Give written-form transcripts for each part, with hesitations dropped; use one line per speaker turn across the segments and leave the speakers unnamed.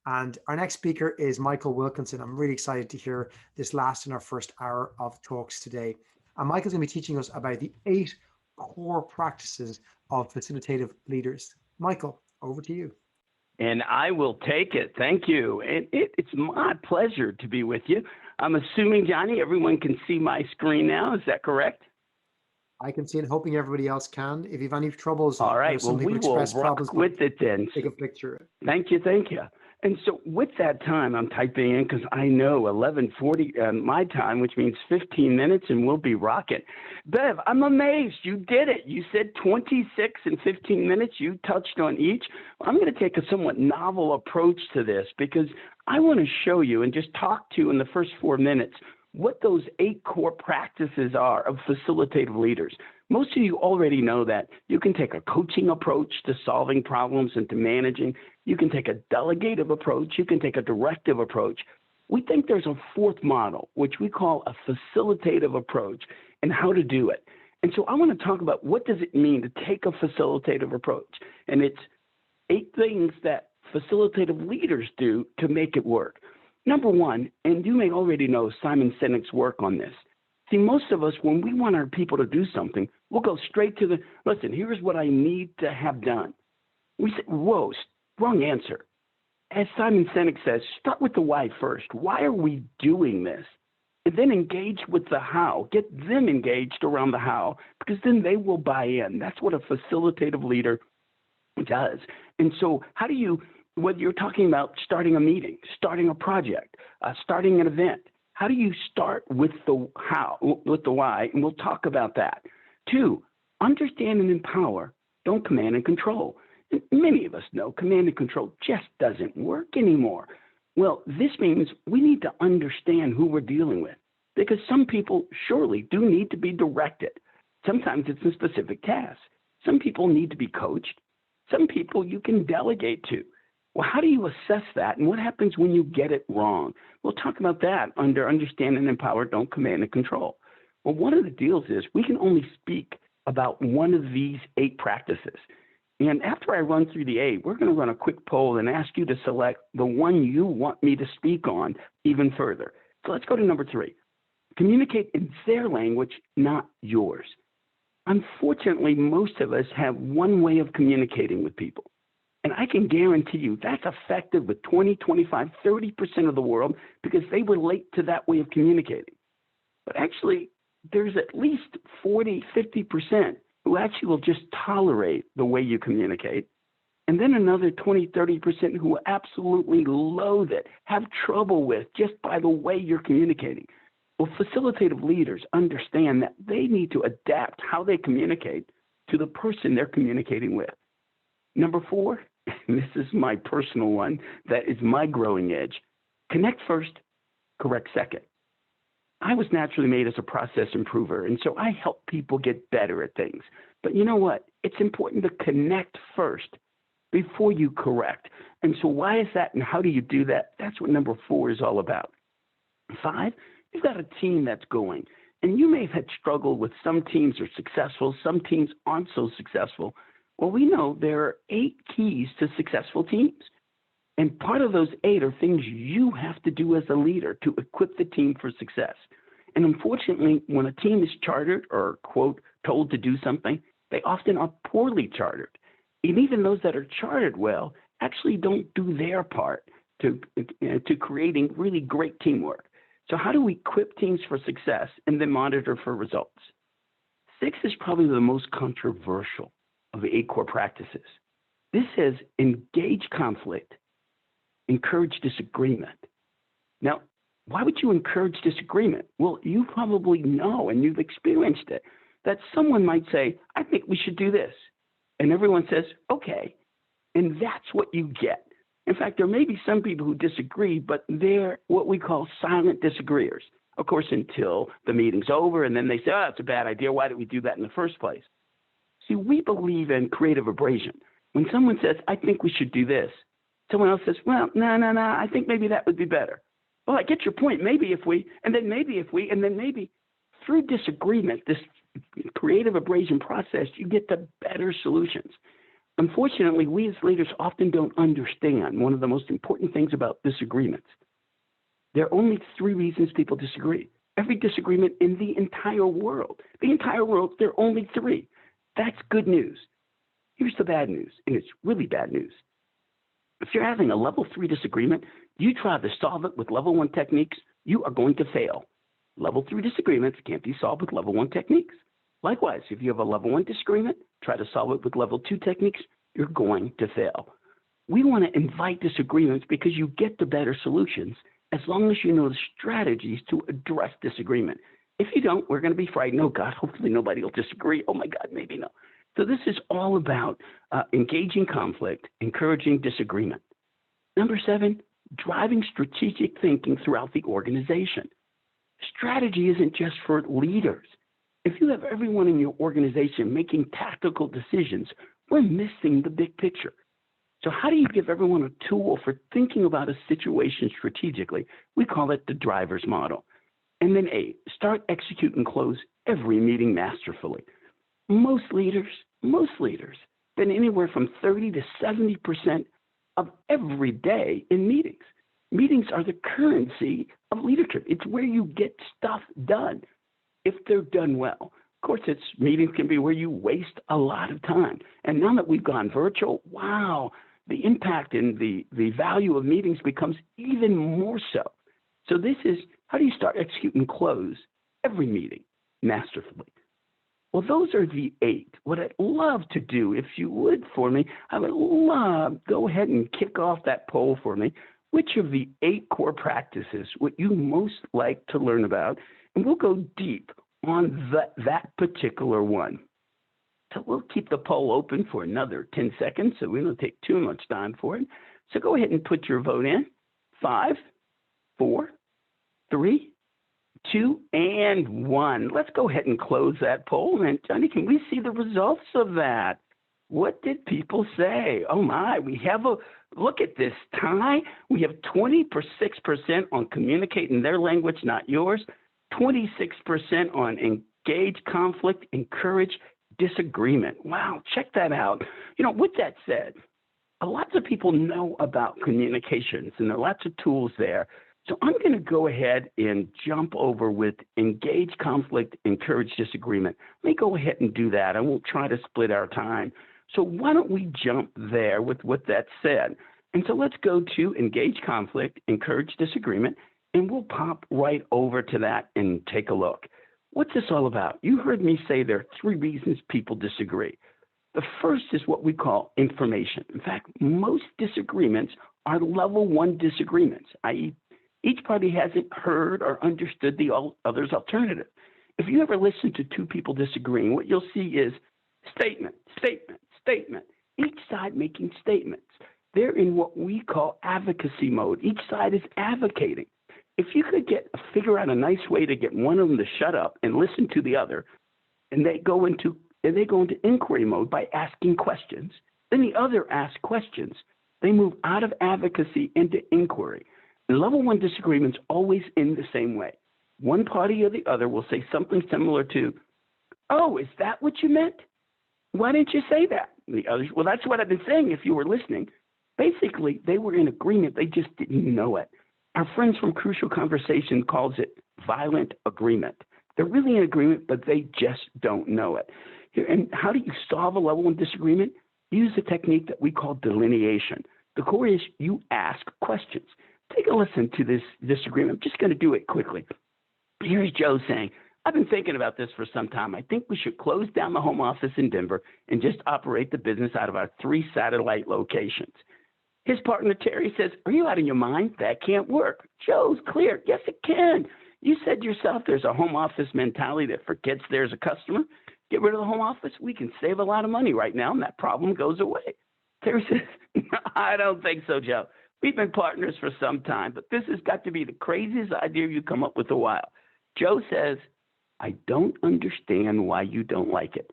And our next speaker is Michael Wilkinson. I'm really excited to hear this last in our first hour of talks today. And Michael's going to be teaching us about the 8 core practices of facilitative leaders. Michael, over to you.
And I will take it. Thank you. And it's my pleasure to be with you. I'm assuming, Johnny, everyone can see my screen now. Is that correct?
I can see it, hoping everybody else can. If you have any troubles,
all right. Well, we will rock with it then.
Take a picture.
Thank you. Thank you. And so with that time, I'm typing in because I know 11:40 my time, which means 15 minutes, and we'll be rocking. Bev, I'm amazed. You did it. You said 26 and 15 minutes. You touched on each. I'm going to take a somewhat novel approach to this because I want to show you and just talk to you in the first 4 minutes what those 8 core practices are of facilitative leaders. Most of you already know that. You can take a coaching approach to solving problems and to managing. You can take a delegative approach. You can take a directive approach. We think there's a 4th model, which we call a facilitative approach, and how to do it. And so I want to talk about what does it mean to take a facilitative approach. And it's 8 things that facilitative leaders do to make it work. Number 1, and you may already know Simon Sinek's work on this. See, most of us, when we want our people to do something, we'll go straight to listen, here's what I need to have done. We say, whoa, wrong answer. As Simon Sinek says, start with the why first. Why are we doing this? And then engage with the how. Get them engaged around the how, because then they will buy in. That's what a facilitative leader does. And so how do you, whether you're talking about starting a meeting, starting a project, starting an event, how do you start with the how, with the why? And we'll talk about that. 2, understand and empower. Don't command and control. And many of us know command and control just doesn't work anymore. Well, this means we need to understand who we're dealing with, because some people surely do need to be directed. Sometimes it's a specific task. Some people need to be coached. Some people you can delegate to. Well, how do you assess that? And what happens when you get it wrong? We'll talk about that under understand and empower, don't command and control. Well, one of the deals is we can only speak about one of these 8 practices. And after I run through the 8, we're going to run a quick poll and ask you to select the one you want me to speak on even further. So let's go to number 3. Communicate in their language, not yours. Unfortunately, most of us have one way of communicating with people. And I can guarantee you that's effective with 20, 25, 30% of the world because they relate to that way of communicating. But actually, there's at least 40, 50% who actually will just tolerate the way you communicate. And then another 20, 30% who absolutely loathe it, have trouble with just by the way you're communicating. Well, facilitative leaders understand that they need to adapt how they communicate to the person they're communicating with. Number 4, and this is my personal one, that is my growing edge. Connect first, correct second. I was naturally made as a process improver, and so I help people get better at things. But you know what? It's important to connect first before you correct. And so why is that, and how do you do that? That's what number 4 is all about. 5, you've got a team that's going, and you may have had struggle with some teams are successful, some teams aren't so successful. Well, we know there are 8 keys to successful teams. And part of those 8 are things you have to do as a leader to equip the team for success. And unfortunately, when a team is chartered or, quote, told to do something, they often are poorly chartered. And even those that are chartered well actually don't do their part to creating really great teamwork. So how do we equip teams for success and then monitor for results? 6 is probably the most controversial of the 8 core practices. This says engage conflict, encourage disagreement. Now, why would you encourage disagreement? Well, you probably know, and you've experienced it, that someone might say, I think we should do this. And everyone says, okay. And that's what you get. In fact, there may be some people who disagree, but they're what we call silent disagreeers. Of course, until the meeting's over, and then they say, oh, that's a bad idea. Why did we do that in the first place? See, we believe in creative abrasion. When someone says, I think we should do this, someone else says, well, no, I think maybe that would be better. Well, I get your point. Maybe if we, and then maybe if we, and then maybe through disagreement, this creative abrasion process, you get to better solutions. Unfortunately, we as leaders often don't understand one of the most important things about disagreements. There are only three reasons people disagree. Every disagreement in the entire world, there are only three. That's good news. Here's the bad news, and it's really bad news. If you're having a level 3 disagreement, you try to solve it with level 1 techniques, you are going to fail. Level 3 disagreements can't be solved with level 1 techniques. Likewise, if you have a level 1 disagreement, try to solve it with level 2 techniques, you're going to fail. We want to invite disagreements because you get the better solutions as long as you know the strategies to address disagreement. If you don't, we're going to be frightened. Oh, God, hopefully nobody will disagree. Oh, my God, maybe no. So this is all about engaging conflict, encouraging disagreement. Number 7, driving strategic thinking throughout the organization. Strategy isn't just for leaders. If you have everyone in your organization making tactical decisions, we're missing the big picture. So how do you give everyone a tool for thinking about a situation strategically? We call it the driver's model. And then 8, start, execute, and close every meeting masterfully. Most leaders spend anywhere from 30 to 70% of every day in meetings. Meetings are the currency of leadership. It's where you get stuff done if they're done well. Of course, meetings can be where you waste a lot of time. And now that we've gone virtual, wow, the impact and the value of meetings becomes even more so. So this is, how do you start, execute, and close every meeting masterfully? Well, those are the 8. What I'd love to do, if you would for me, I would love, go ahead and kick off that poll for me. Which of the 8 core practices would you most like to learn about? And we'll go deep on that particular one. So we'll keep the poll open for another 10 seconds, so we don't take too much time for it. So go ahead and put your vote in. 5, 4, 3, 2, and 1. Let's go ahead and close that poll. And Johnny, can we see the results of that? What did people say? Oh my, we have a, look at this tie. We have 26% on communicate in their language, not yours. 26% on engage conflict, encourage disagreement. Wow, check that out. You know, with that said, lots of people know about communications and there are lots of tools there. So I'm going to go ahead and jump over with engage conflict, encourage disagreement. Let me go ahead and do that. I won't try to split our time. So why don't we jump there with that said? And so let's go to engage conflict, encourage disagreement, and we'll pop right over to that and take a look. What's this all about? You heard me say there are 3 reasons people disagree. The first is what we call information. In fact, most disagreements are level 1 disagreements, i.e., each party hasn't heard or understood the other's alternative. If you ever listen to 2 people disagreeing, what you'll see is statement, statement, statement, each side making statements. They're in what we call advocacy mode. Each side is advocating. If you could figure out a nice way to get one of them to shut up and listen to the other, and they go into inquiry mode by asking questions, then the other asks questions. They move out of advocacy into inquiry. And level 1 disagreements always end the same way. One party or the other will say something similar to, "Oh, is that what you meant? Why didn't you say that?" And the others, "Well, that's what I've been saying if you were listening." Basically, they were in agreement. They just didn't know it. Our friends from Crucial Conversation calls it violent agreement. They're really in agreement, but they just don't know it. And how do you solve a level 1 disagreement? Use a technique that we call delineation. The core is you ask questions. Take a listen to this disagreement. I'm just going to do it quickly. Here's Joe saying, "I've been thinking about this for some time. I think we should close down the home office in Denver and just operate the business out of our 3 satellite locations." His partner, Terry, says, "Are you out of your mind? That can't work." Joe's clear. "Yes, it can. You said yourself there's a home office mentality that forgets there's a customer. Get rid of the home office. We can save a lot of money right now, and that problem goes away." Terry says, "I don't think so, Joe. We've been partners for some time, but this has got to be the craziest idea you come up with in a while." Joe says, "I don't understand why you don't like it."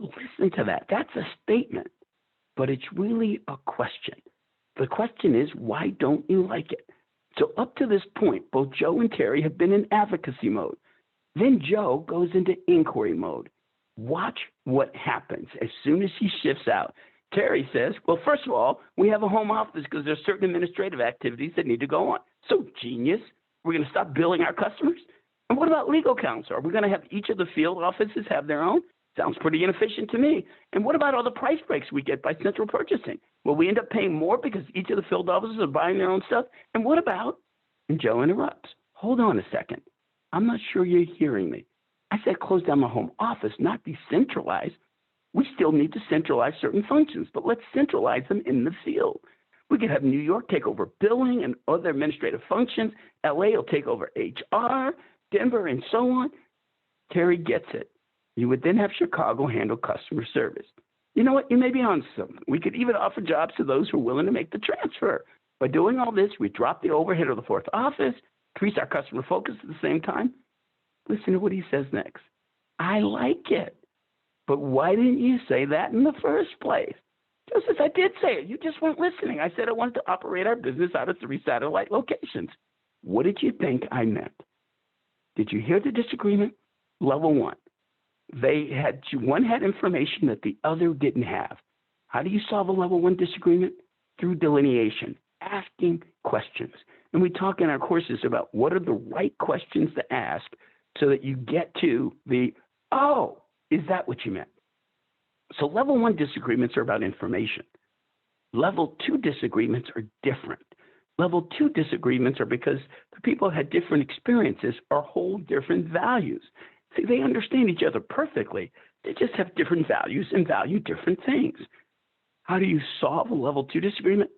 Listen to that. That's a statement, but it's really a question. The question is, why don't you like it? So up to this point, both Joe and Terry have been in advocacy mode. Then Joe goes into inquiry mode. Watch what happens as soon as he shifts out. Terry says, well, first of all, we have a home office because there's certain administrative activities that need to go on. So genius. We're going to stop billing our customers? And what about legal counsel? Are we going to have each of the field offices have their own? Sounds pretty inefficient to me. And what about all the price breaks we get by central purchasing? Will we end up paying more because each of the field offices are buying their own stuff? And what about, and Joe interrupts, hold on a second. I'm not sure you're hearing me. I said close down my home office, not decentralize. We still need to centralize certain functions, but let's centralize them in the field. We could have New York take over billing and other administrative functions. LA will take over HR, Denver, and so on. Terry gets it. You would then have Chicago handle customer service. You know what? You may be on something. We could even offer jobs to those who are willing to make the transfer. By doing all this, we drop the overhead of the fourth office, increase our customer focus at the same time. Listen to what he says next. I like it. But why didn't you say that in the first place? Joe says, I did say it. You just weren't listening. I said I wanted to operate our business out of 3 satellite locations. What did you think I meant? Did you hear the disagreement? Level 1. One had information that the other didn't have. How do you solve a level 1 disagreement? Through delineation, asking questions. And we talk in our courses about what are the right questions to ask so that you get to the, oh, is that what you meant? So level 1 disagreements are about information. Level 2 disagreements are different. Level 2 disagreements are because the people had different experiences or hold different values. See, they understand each other perfectly. They just have different values and value different things. How do you solve a level 2 disagreement?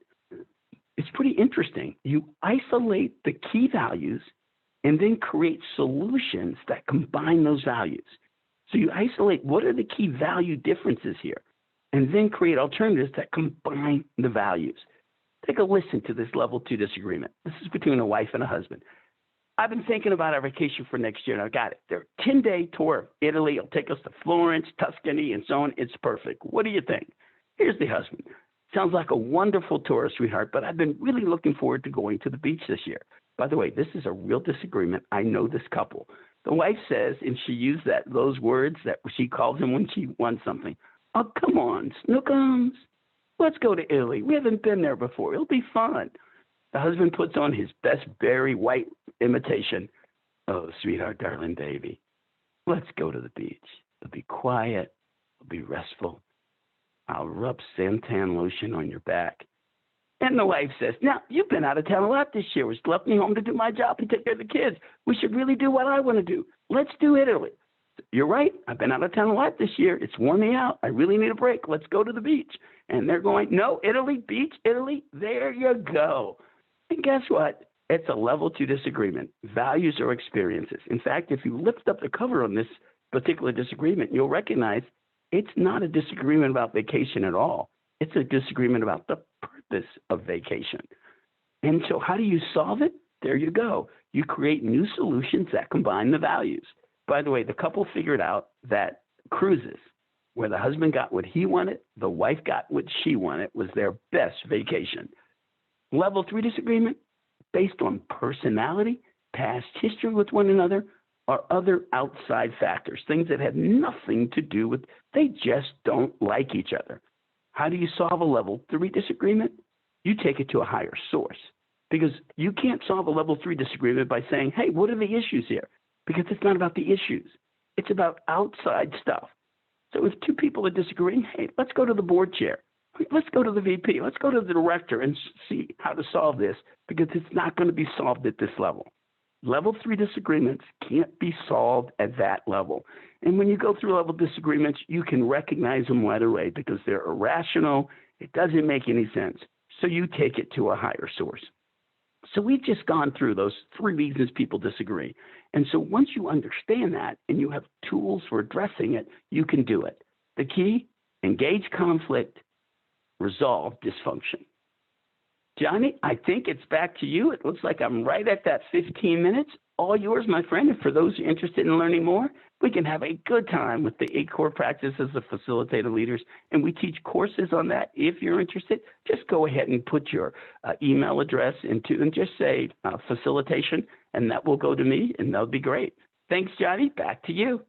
It's pretty interesting. You isolate the key values and then create solutions that combine those values. So you isolate what are the key value differences here, and then create alternatives that combine the values. Take a listen to this level 2 disagreement. This is between a wife and a husband. I've been thinking about our vacation for next year, and I got it. They're a 10-day tour of Italy. It'll take us to Florence, Tuscany, and so on. It's perfect. What do you think? Here's the husband. Sounds like a wonderful tour, sweetheart, but I've been really looking forward to going to the beach this year. By the way, this is a real disagreement. I know this couple. The wife says, and she used those words that she calls him when she wants something. Oh, come on, Snookums. Let's go to Italy. We haven't been there before. It'll be fun. The husband puts on his best Barry White imitation. Oh, sweetheart, darling baby, let's go to the beach. It'll be quiet. It'll be restful. I'll rub suntan lotion on your back. And the wife says, now, you've been out of town a lot this year. It's left me home to do my job and take care of the kids. We should really do what I want to do. Let's do Italy. You're right. I've been out of town a lot this year. It's worn me out. I really need a break. Let's go to the beach. And they're going, no, Italy, beach, Italy. There you go. And guess what? It's a level 2 disagreement. Values or experiences. In fact, if you lift up the cover on this particular disagreement, you'll recognize it's not a disagreement about vacation at all. It's a disagreement about the purpose of vacation. And so how do you solve it? There you go. You create new solutions that combine the values. By the way, the couple figured out that cruises, where the husband got what he wanted, the wife got what she wanted, was their best vacation. Level 3 disagreement, based on personality, past history with one another, or other outside factors, things that have nothing to do with, they just don't like each other. How do you solve a level 3 disagreement? You take it to a higher source, because you can't solve a level 3 disagreement by saying, hey, what are the issues here? Because it's not about the issues. It's about outside stuff. So if 2 people are disagreeing, hey, let's go to the board chair. Let's go to the VP. Let's go to the director and see how to solve this, because it's not going to be solved at this level. Level 3 disagreements can't be solved at that level. And when you go through level disagreements, you can recognize them right away because they're irrational. It doesn't make any sense. So you take it to a higher source. So we've just gone through those 3 reasons people disagree. And so once you understand that and you have tools for addressing it, you can do it. The key, engage conflict, resolve dysfunction. Johnny, I think it's back to you. It looks like I'm right at that 15 minutes. All yours, my friend. And for those interested in learning more, we can have a good time with the 8 core practices of facilitator leaders. And we teach courses on that. If you're interested, just go ahead and put your email address into and just say facilitation, and that will go to me, and that'll be great. Thanks, Johnny. Back to you.